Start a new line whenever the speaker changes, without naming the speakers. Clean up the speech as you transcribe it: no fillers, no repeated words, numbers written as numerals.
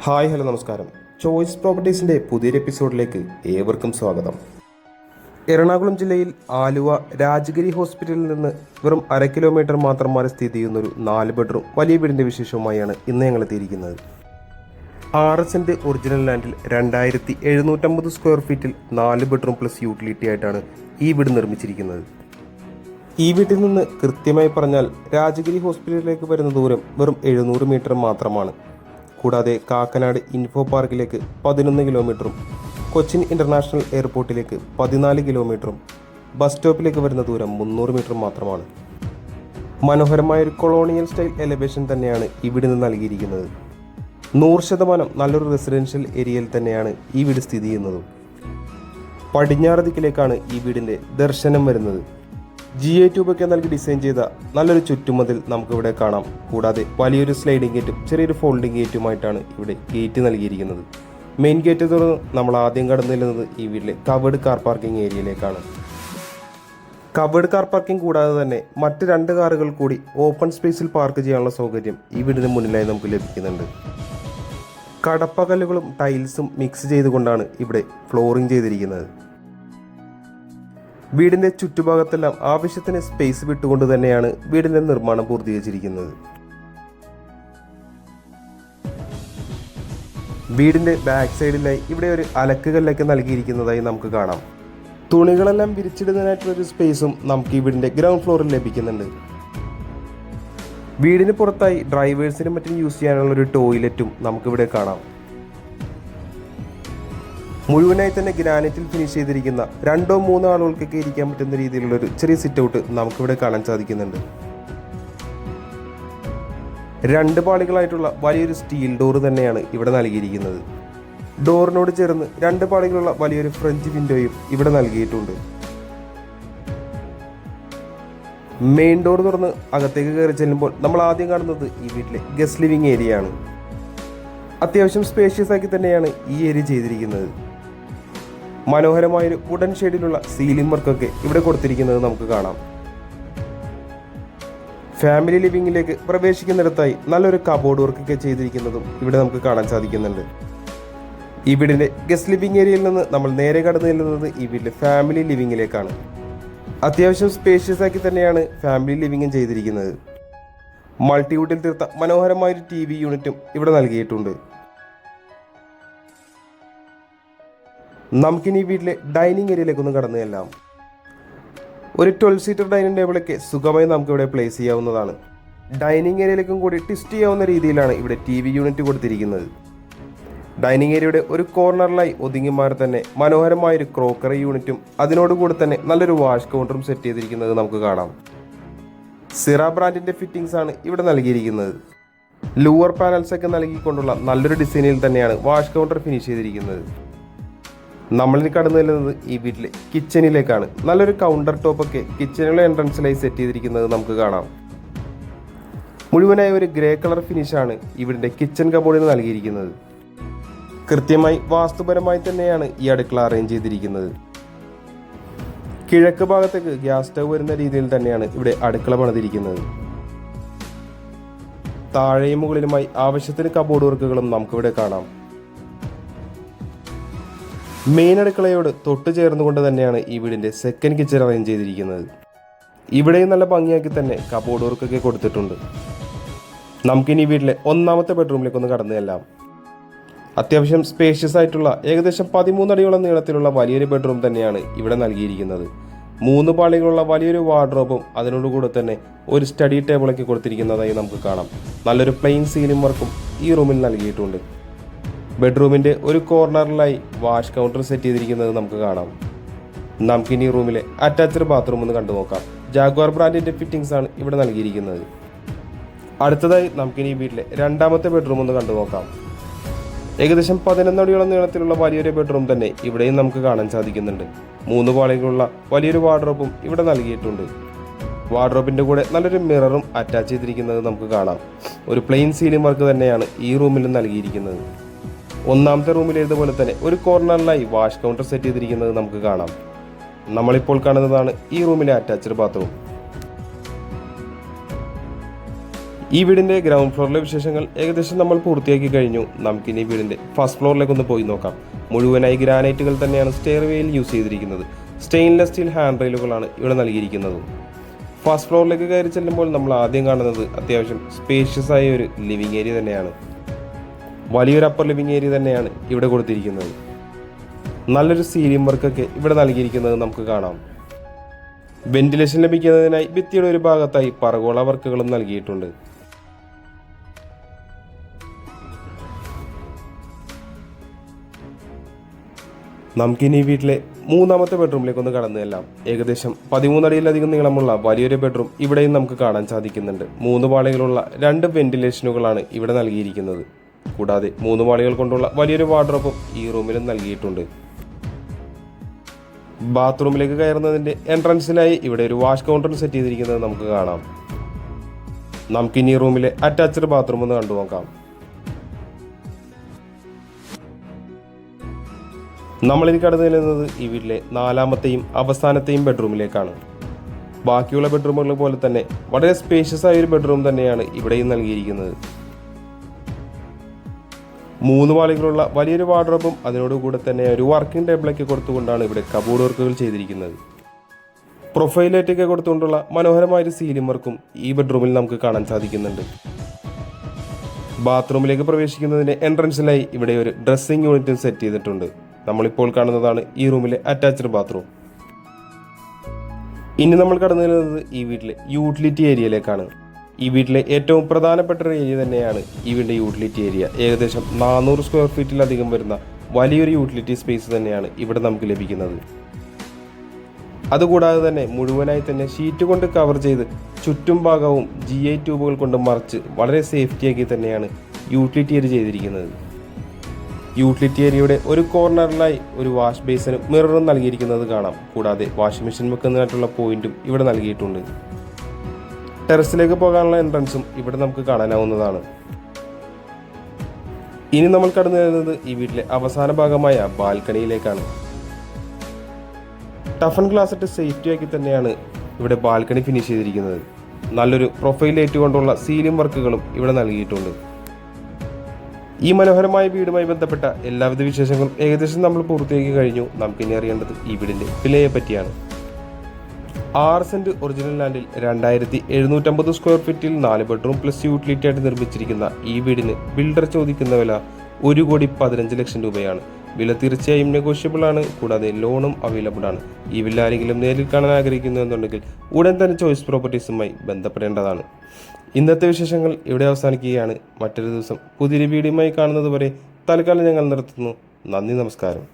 Hi hello നമസ്കാരം. Choice പ്രോപ്പർട്ടീസിൻ്റെ പുതിയൊരു എപ്പിസോഡിലേക്ക് ഏവർക്കും സ്വാഗതം. എറണാകുളം ജില്ലയിൽ ആലുവ രാജഗിരി ഹോസ്പിറ്റലിൽ നിന്ന് വെറും 1/2 കിലോമീറ്റർ മാത്രം മാറി സ്ഥിതി ചെയ്യുന്നൊരു 4 ബെഡ്റൂം വലിയ വീടിൻ്റെ വിശേഷവുമായാണ് ഇന്ന് ഞങ്ങൾ എത്തിയിരിക്കുന്നത്. 6 സെൻറ്റ് ഒറിജിനൽ ലാൻഡിൽ 2750 സ്ക്വയർ ഫീറ്റിൽ 4 ബെഡ്റൂം പ്ലസ് യൂട്ടിലിറ്റി ആയിട്ടാണ് ഈ വീട് നിർമ്മിച്ചിരിക്കുന്നത്. ഈ വീട്ടിൽ നിന്ന് കൃത്യമായി പറഞ്ഞാൽ രാജഗിരി ഹോസ്പിറ്റലിലേക്ക് വരുന്ന ദൂരം വെറും 700 മീറ്റർ മാത്രമാണ്. കൂടാതെ കാക്കനാട് ഇൻഫോ പാർക്കിലേക്ക് 11 കിലോമീറ്ററും കൊച്ചിൻ ഇൻ്റർനാഷണൽ എയർപോർട്ടിലേക്ക് 14 കിലോമീറ്ററും ബസ് സ്റ്റോപ്പിലേക്ക് വരുന്ന ദൂരം 300 മീറ്റർ മാത്രമാണ്. മനോഹരമായൊരു കൊളോണിയൽ സ്റ്റൈൽ എലിവേഷൻ തന്നെയാണ് ഈ വീടിന് നൽകിയിരിക്കുന്നത്. 100% നല്ലൊരു റെസിഡൻഷ്യൽ ഏരിയയിൽ തന്നെയാണ് ഈ വീട് സ്ഥിതി ചെയ്യുന്നത്. പടിഞ്ഞാറ് ദിക്കിലേക്കാണ് ഈ വീടിൻ്റെ ദർശനം വരുന്നത്. GA ട്യൂബൊക്കെ നൽകി ഡിസൈൻ ചെയ്ത നല്ലൊരു ചുറ്റുമതിൽ നമുക്കിവിടെ കാണാം. കൂടാതെ വലിയൊരു സ്ലൈഡിംഗ് ഗേറ്റും ചെറിയൊരു ഫോൾഡിംഗ് ഗേറ്റുമായിട്ടാണ് ഇവിടെ ഗേറ്റ് നൽകിയിരിക്കുന്നത്. മെയിൻ ഗേറ്റ് തുറന്ന് നമ്മൾ ആദ്യം കടന്നു ചെല്ലുന്നത് ഈ വീട്ടിലെ കവേർഡ് കാർ പാർക്കിംഗ് ഏരിയയിലേക്കാണ്. കവേർഡ് കാർ പാർക്കിംഗ് കൂടാതെ തന്നെ മറ്റ് 2 കാറുകൾ കൂടി ഓപ്പൺ സ്പേസിൽ പാർക്ക് ചെയ്യാനുള്ള സൗകര്യം ഈ വീടിന് മുന്നിലായി നമുക്ക് ലഭിക്കുന്നുണ്ട്. കടപ്പകല്ലുകളും ടൈൽസും മിക്സ് ചെയ്തുകൊണ്ടാണ് ഇവിടെ ഫ്ലോറിംഗ് ചെയ്തിരിക്കുന്നത്. വീടിൻ്റെ ചുറ്റുഭാഗത്തെല്ലാം ആവശ്യത്തിന് സ്പേസ് വിട്ടുകൊണ്ട് തന്നെയാണ് വീടിൻ്റെ നിർമ്മാണം പൂർത്തീകരിച്ചിരിക്കുന്നത്. വീടിൻ്റെ ബാക്ക് സൈഡിലായി ഇവിടെ ഒരു അലക്കുകല്ലൊക്കെ നൽകിയിരിക്കുന്നതായി നമുക്ക് കാണാം. തുണികളെല്ലാം വിരിച്ചിടുന്നതിനായിട്ടുള്ളൊരു സ്പേസും നമുക്ക് ഈ വീടിൻ്റെ ഗ്രൗണ്ട് ഫ്ലോറിൽ ലഭിക്കുന്നുണ്ട്. വീടിന് പുറത്തായി ഡ്രൈവേഴ്സിനും മറ്റും യൂസ് ചെയ്യാനുള്ളൊരു ടോയ്ലറ്റും നമുക്കിവിടെ കാണാം. മുഴുവനായി തന്നെ ഗ്രാനൈറ്റിൽ ഫിനിഷ് ചെയ്തിരിക്കുന്ന 2-3 ആളുകൾക്കൊക്കെ ഇരിക്കാൻ പറ്റുന്ന രീതിയിലുള്ളൊരു ചെറിയ സിറ്റ് ഔട്ട് നമുക്കിവിടെ കാണാൻ സാധിക്കുന്നുണ്ട്. 2 പാളികളായിട്ടുള്ള വലിയൊരു സ്റ്റീൽ ഡോർ തന്നെയാണ് ഇവിടെ നൽകിയിരിക്കുന്നത്. ഡോറിനോട് ചേർന്ന് 2 പാളികളുള്ള വലിയൊരു ഫ്രഞ്ച് വിൻഡോയും ഇവിടെ നൽകിയിട്ടുണ്ട്. മെയിൻ ഡോർ തുറന്ന് അകത്തേക്ക് കയറി ചെല്ലുമ്പോൾ നമ്മൾ ആദ്യം കാണുന്നത് ഈ വീട്ടിലെ ഗസ്റ്റ് ലിവിംഗ് ഏരിയ ആണ്. അത്യാവശ്യം സ്പേഷ്യസ് ആക്കി തന്നെയാണ് ഈ ഏരിയ ചെയ്തിരിക്കുന്നത്. മനോഹരമായൊരു വുഡൻ ഷെയ്ഡിലുള്ള സീലിംഗ് വർക്കൊക്കെ ഇവിടെ കൊടുത്തിരിക്കുന്നത് നമുക്ക് കാണാം. ഫാമിലി ലിവിങ്ങിലേക്ക് പ്രവേശിക്കുന്നിടത്തായി നല്ലൊരു കബോർഡ് വർക്കൊക്കെ ചെയ്തിരിക്കുന്നതും ഇവിടെ നമുക്ക് കാണാൻ സാധിക്കുന്നുണ്ട്. ഈ വീടിൻ്റെ ഗസ്റ്റ് ലിവിംഗ് ഏരിയയിൽ നിന്ന് നമ്മൾ നേരെ കടന്നു ചെല്ലുന്നത് ഈ വീട്ടിലെ ഫാമിലി ലിവിങ്ങിലേക്കാണ്. അത്യാവശ്യം സ്പേഷ്യസ് ആക്കി തന്നെയാണ് ഫാമിലി ലിവിങ്ങും ചെയ്തിരിക്കുന്നത്. മൾട്ടിവുഡിൽ തീർത്ത മനോഹരമായൊരു TV യൂണിറ്റും ഇവിടെ നൽകിയിട്ടുണ്ട്. നമുക്കിനി വീട്ടിലെ ഡൈനിങ് ഏരിയയിലേക്കൊന്ന് കടന്നു ചെല്ലാം. ഒരു 12 സീറ്റർ ഡൈനിങ് ടേബിളൊക്കെ സുഖമായി നമുക്കിവിടെ പ്ലേസ് ചെയ്യാവുന്നതാണ്. ഡൈനിങ് ഏരിയയിലേക്കും കൂടി ട്വിസ്റ്റ് ചെയ്യാവുന്ന രീതിയിലാണ് ഇവിടെ TV യൂണിറ്റ് കൊടുത്തിരിക്കുന്നത്. ഡൈനിങ് ഏരിയയുടെ ഒരു കോർണറിലായി ഒതുങ്ങിമാറി തന്നെ മനോഹരമായൊരു ക്രോക്കറി യൂണിറ്റും അതിനോടുകൂടി തന്നെ നല്ലൊരു വാഷ് കൗണ്ടറും സെറ്റ് ചെയ്തിരിക്കുന്നത് നമുക്ക് കാണാം. സിറ ബ്രാൻഡിൻ്റെ ഫിറ്റിംഗ്സ് ആണ് ഇവിടെ നൽകിയിരിക്കുന്നത്. ലൂവർ പാനൽസ് ഒക്കെ നൽകിക്കൊണ്ടുള്ള നല്ലൊരു ഡിസൈനിൽ തന്നെയാണ് വാഷ് കൗണ്ടർ ഫിനിഷ് ചെയ്തിരിക്കുന്നത്. നമ്മളിനി കടന്നു ചെല്ലുന്നത് ഈ വീട്ടിലെ കിച്ചണിലേക്കാണ്. നല്ലൊരു കൗണ്ടർ ടോപ്പൊക്കെ കിച്ചണിലെ എൻട്രൻസിലായി സെറ്റ് ചെയ്തിരിക്കുന്നത് നമുക്ക് കാണാം. മുഴുവനായി ഒരു ഗ്രേ കളർ ഫിനിഷാണ് ഇവിടുത്തെ കിച്ചൺ കബോർഡിന് നൽകിയിരിക്കുന്നത്. കൃത്യമായി വാസ്തുപരമായി തന്നെയാണ് ഈ അടുക്കള അറേഞ്ച് ചെയ്തിരിക്കുന്നത്. കിഴക്ക് ഭാഗത്തേക്ക് ഗ്യാസ് സ്റ്റവ് വരുന്ന രീതിയിൽ തന്നെയാണ് ഇവിടെ അടുക്കള പണിതിരിക്കുന്നത്. താഴെയും മുകളിലുമായി ആവശ്യത്തിന് കബോർഡ് വർക്കുകളും നമുക്കിവിടെ കാണാം. മെയിൻ അടുക്കളയോട് തൊട്ട് ചേർന്നുകൊണ്ട് തന്നെയാണ് ഈ വീടിൻ്റെ സെക്കൻഡ് കിച്ചൺ അറേഞ്ച് ചെയ്തിരിക്കുന്നത്. ഇവിടെയും നല്ല ഭംഗിയാക്കി തന്നെ കബോർഡ് വർക്കൊക്കെ കൊടുത്തിട്ടുണ്ട്. നമുക്കിനി വീട്ടിലെ 1ാമത്തെ ബെഡ്റൂമിലേക്കൊന്ന് കടന്നു ചെല്ലാം. അത്യാവശ്യം സ്പേഷ്യസ് ആയിട്ടുള്ള ഏകദേശം 13 അടിയോളം നീളത്തിലുള്ള വലിയൊരു ബെഡ്റൂം തന്നെയാണ് ഇവിടെ നൽകിയിരിക്കുന്നത്. 3 പാളികളുള്ള വലിയൊരു വാർഡ്രോബും അതിനോടുകൂടെ തന്നെ ഒരു സ്റ്റഡി ടേബിളൊക്കെ കൊടുത്തിരിക്കുന്നതായി നമുക്ക് കാണാം. നല്ലൊരു പ്ലെയിൻ സീലിംഗ് വർക്കും ഈ റൂമിൽ നൽകിയിട്ടുണ്ട്. ബെഡ്റൂമിൻ്റെ ഒരു കോർണറിലായി വാഷ് കൗണ്ടർ സെറ്റ് ചെയ്തിരിക്കുന്നത് നമുക്ക് കാണാം. നമുക്കിനി റൂമിലെ അറ്റാച്ച്ഡ് ബാത്റൂം ഒന്ന് കണ്ടു നോക്കാം. ജാഗ്വാർ ബ്രാൻഡിൻ്റെ ഫിറ്റിംഗ്സ് ആണ് ഇവിടെ നൽകിയിരിക്കുന്നത്. അടുത്തതായി നമുക്കിനി വീട്ടിലെ 2ാമത്തെ ബെഡ്റൂം ഒന്ന് കണ്ടു നോക്കാം. ഏകദേശം 11 അടിയോളം നീളത്തിലുള്ള വലിയൊരു ബെഡ്റൂം തന്നെ ഇവിടെയും നമുക്ക് കാണാൻ സാധിക്കുന്നുണ്ട്. 3 പാളികളുള്ള വലിയൊരു വാർഡ്രോബും ഇവിടെ നൽകിയിട്ടുണ്ട്. വാർഡ്രോബിൻ്റെ കൂടെ നല്ലൊരു മിററും അറ്റാച്ച് ചെയ്തിരിക്കുന്നത് നമുക്ക് കാണാം. ഒരു പ്ലെയിൻ സീലിംഗ് വർക്ക് തന്നെയാണ് ഈ റൂമിൽ നൽകിയിരിക്കുന്നത്. 1ാമത്തെ റൂമിലേതുപോലെ തന്നെ ഒരു കോർണറിലായി വാഷ് കൗണ്ടർ സെറ്റ് ചെയ്തിരിക്കുന്നത് നമുക്ക് കാണാം. നമ്മളിപ്പോൾ കാണുന്നതാണ് ഈ റൂമിലെ അറ്റാച്ച്ഡ് ബാത്റൂം. ഈ വീടിൻ്റെ ഗ്രൗണ്ട് ഫ്ലോറിലെ വിശേഷങ്ങൾ ഏകദേശം നമ്മൾ പൂർത്തിയാക്കി കഴിഞ്ഞു. നമുക്കിനി വീടിൻ്റെ ഫസ്റ്റ് ഫ്ലോറിലേക്ക് ഒന്ന് പോയി നോക്കാം. മുഴുവനായി ഗ്രാനൈറ്റുകൾ തന്നെയാണ് സ്റ്റെയർവേയിൽ യൂസ് ചെയ്തിരിക്കുന്നത്. സ്റ്റെയിൻലെസ് സ്റ്റീൽ ഹാൻഡ് റെയിലുകളാണ് ഇവിടെ നൽകിയിരിക്കുന്നത്. ഫസ്റ്റ് ഫ്ലോറിലേക്ക് കയറി ചെല്ലുമ്പോൾ നമ്മൾ ആദ്യം കാണുന്നത് അത്യാവശ്യം സ്പേഷ്യസ് ആയ ഒരു ലിവിംഗ് ഏരിയ തന്നെയാണ്. വലിയൊരു അപ്പർ ലിവിംഗ് ഏരിയ തന്നെയാണ് ഇവിടെ കൊടുത്തിരിക്കുന്നത്. നല്ലൊരു സീലിംഗ് വർക്കൊക്കെ ഇവിടെ നൽകിയിരിക്കുന്നത് നമുക്ക് കാണാം. വെന്റിലേഷൻ ലഭിക്കുന്നതിനായി ഭിത്തിയുടെ ഒരു ഭാഗത്തായി പർഗോള വർക്കുകളും നൽകിയിട്ടുണ്ട്. നമുക്കിനി വീട്ടിലെ മൂന്നാമത്തെ ബെഡ്റൂമിലേക്ക് ഒന്ന് കടന്നു ചെല്ലാം. ഏകദേശം 13 അടിയിലധികം നീളമുള്ള വലിയൊരു ബെഡ്റൂം ഇവിടെയും നമുക്ക് കാണാൻ സാധിക്കുന്നുണ്ട്. 3 പാളികളുള്ള 2 വെന്റിലേഷനുകളാണ് ഇവിടെ നൽകിയിരിക്കുന്നത്. കൂടാതെ 3 പാളികൾ കൊണ്ടുള്ള വലിയൊരു വാർഡ്രോബും ഈ റൂമിലും നൽകിയിട്ടുണ്ട്. ബാത്റൂമിലേക്ക് കയറുന്നതിന്റെ എൻട്രൻസിനായി ഇവിടെ ഒരു വാഷ് കൗണ്ടർ സെറ്റ് ചെയ്തിരിക്കുന്നത് നമുക്ക് കാണാം. നമുക്കിനി ഈ റൂമിലെ അറ്റാച്ച്ഡ് ബാത്റൂം ഒന്ന് കണ്ടു നോക്കാം. നമ്മളിനി കടന്നു ചെല്ലുന്നത് ഈ വീട്ടിലെ 4ാമത്തെയും അവസാനത്തെയും ബെഡ്റൂമിലേക്കാണ്. ബാക്കിയുള്ള ബെഡ്റൂമുകൾ പോലെ തന്നെ വളരെ സ്പേഷ്യസ് ആയ ഒരു ബെഡ്റൂം തന്നെയാണ് ഇവിടെയും നൽകിയിരിക്കുന്നത്. 3 പാളികളുള്ള വലിയൊരു വാർഡ്രോബും അതിനോടുകൂടെ തന്നെ ഒരു വർക്കിംഗ് ടേബിളൊക്കെ കൊടുത്തുകൊണ്ടാണ് ഇവിടെ കബോർഡ് വർക്കുകൾ ചെയ്തിരിക്കുന്നത്. പ്രൊഫൈൽ ലൈറ്റൊക്കെ കൊടുത്തുകൊണ്ടുള്ള മനോഹരമായൊരു സീലിംഗ് വർക്കും ഈ ബെഡ്റൂമിൽ നമുക്ക് കാണാൻ സാധിക്കുന്നുണ്ട്. ബാത്റൂമിലേക്ക് പ്രവേശിക്കുന്നതിന് എൻട്രൻസിലായി ഇവിടെ ഒരു ഡ്രസ്സിംഗ് യൂണിറ്റും സെറ്റ് ചെയ്തിട്ടുണ്ട്. നമ്മളിപ്പോൾ കാണുന്നതാണ് ഈ റൂമിലെ അറ്റാച്ച്ഡ് ബാത്റൂം. ഇനി നമ്മൾ കടന്നു ചെല്ലുന്നത് ഈ വീട്ടിലെ യൂട്ടിലിറ്റി ഏരിയയിലേക്കാണ്. ഈ വീട്ടിലെ ഏറ്റവും പ്രധാനപ്പെട്ട ഒരു ഏരിയ തന്നെയാണ് ഈ വീടിൻ്റെ യൂട്ടിലിറ്റി ഏരിയ. ഏകദേശം 400 സ്ക്വയർ ഫീറ്റിലധികം വരുന്ന വലിയൊരു യൂട്ടിലിറ്റി സ്പേസ് തന്നെയാണ് ഇവിടെ നമുക്ക് ലഭിക്കുന്നത്. അതുകൂടാതെ തന്നെ മുഴുവനായി തന്നെ ഷീറ്റ് കൊണ്ട് കവർ ചെയ്ത് ചുറ്റും ഭാഗവും GI ട്യൂബുകൾ കൊണ്ട് മറച്ച് വളരെ സേഫ്റ്റിയാക്കി തന്നെയാണ് യൂട്ടിലിറ്റി ഏരിയ ചെയ്തിരിക്കുന്നത്. യൂട്ടിലിറ്റി ഏരിയയുടെ ഒരു കോർണറിലായി ഒരു വാഷ് ബേസിനും മിററും നൽകിയിരിക്കുന്നത് കാണാം. കൂടാതെ വാഷിംഗ് മെഷീൻ വെക്കുന്നതിനായിട്ടുള്ള പോയിന്റും ഇവിടെ നൽകിയിട്ടുണ്ട്. ടെറസിലേക്ക് പോകാനുള്ള എൻട്രൻസും ഇവിടെ നമുക്ക് കാണാനാവുന്നതാണ്. ഇനി നമ്മൾ കടന്നു വരുന്നത് ഈ വീട്ടിലെ അവസാന ഭാഗമായ ബാൽക്കണിയിലേക്കാണ്. ടഫൻ ഗ്ലാസ് ഇട്ട് സേഫ്റ്റിയാക്കി തന്നെയാണ് ഇവിടെ ബാൽക്കണി ഫിനിഷ് ചെയ്തിരിക്കുന്നത്. നല്ലൊരു പ്രൊഫൈൽ ലൈറ്റ് കൊണ്ടുള്ള സീലിംഗ് വർക്കുകളും ഇവിടെ നൽകിയിട്ടുണ്ട്. ഈ മനോഹരമായ വീടുമായി ബന്ധപ്പെട്ട എല്ലാവിധ വിശേഷങ്ങളും ഏകദേശം നമ്മൾ പൂർത്തിയാക്കി കഴിഞ്ഞു. നമുക്കിനി അറിയേണ്ടത് ഈ വീടിൻ്റെ വിലയെ പറ്റിയാണ്. 6 സെന്റ് ഒറിജിനൽ ലാൻഡിൽ 2750 സ്ക്വയർ ഫീറ്റിൽ 4 ബെഡ്റൂം പ്ലസ് യൂട്ടിലിറ്റി ആയിട്ട് നിർമ്മിച്ചിരിക്കുന്ന ഈ വീടിന് ബിൽഡർ ചോദിക്കുന്ന വില 1,15,00,000 രൂപയാണ്. വില തീർച്ചയായും നെഗോഷ്യബിൾ ആണ്. കൂടാതെ ലോണും അവൈലബിൾ ആണ്. ഈ വില ആരെങ്കിലും നേരിൽ കാണാൻ ആഗ്രഹിക്കുന്നു എന്നുണ്ടെങ്കിൽ ഉടൻ തന്നെ ചോയ്സ് പ്രോപ്പർട്ടീസുമായി ബന്ധപ്പെടേണ്ടതാണ്. ഇന്നത്തെ വിശേഷങ്ങൾ ഇവിടെ അവസാനിക്കുകയാണ്. മറ്റൊരു ദിവസം പുതിയൊരു വീഡിയോയുമായി കാണുന്നത് വരെ തൽക്കാലം ഞങ്ങൾ നിർത്തുന്നു. നന്ദി, നമസ്കാരം.